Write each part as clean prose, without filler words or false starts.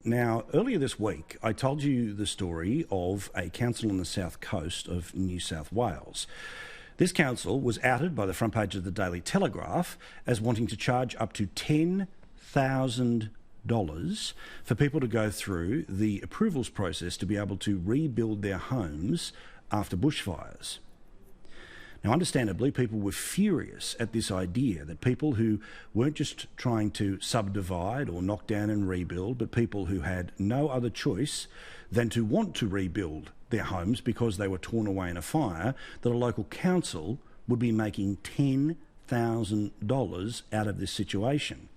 Now, earlier this week, I told you the story of a council on the south coast of New South Wales. This council was outed by the front page of the Daily Telegraph as wanting to charge up to $10,000 for people to go through the approvals process to be able to rebuild their homes after bushfires. Now, understandably, people were furious at this idea that people who weren't just trying to subdivide or knock down and rebuild, but people who had no other choice than to want to rebuild their homes because they were torn away in a fire, that a local council would be making $10,000 out of this situation.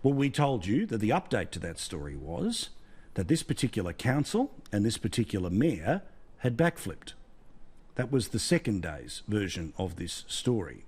Well, we told you that the update to that story was that this particular council and this particular mayor had backflipped. That was the second day's version of this story.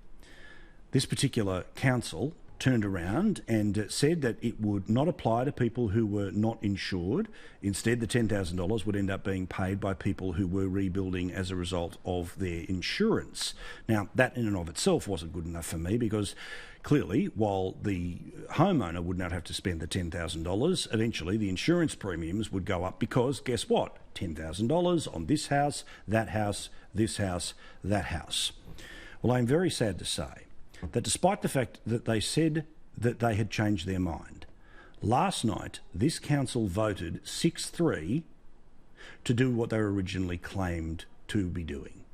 This particular council turned around and said that it would not apply to people who were not insured. Instead, the $10,000 would end up being paid by people who were rebuilding as a result of their insurance. Now, that in and of itself wasn't good enough for me because clearly, while the homeowner would not have to spend the $10,000, eventually the insurance premiums would go up because, guess what? $10,000 on this house, that house, this house, that house. Well, I'm very sad to say that despite the fact that they said that they had changed their mind, last night this council voted 6-3 to do what they originally claimed to be doing.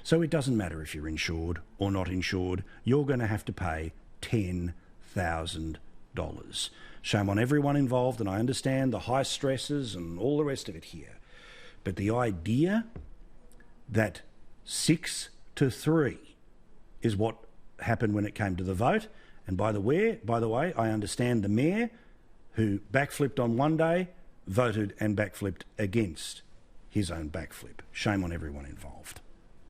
So it doesn't matter if you're insured or not insured, you're going to have to pay $10,000. Shame on everyone involved, and I understand the high stresses and all the rest of it here. But the idea that 6-3 is what happened when it came to the vote, and by the way, I understand the mayor, who backflipped on one day, voted and backflipped against his own backflip. Shame on everyone involved.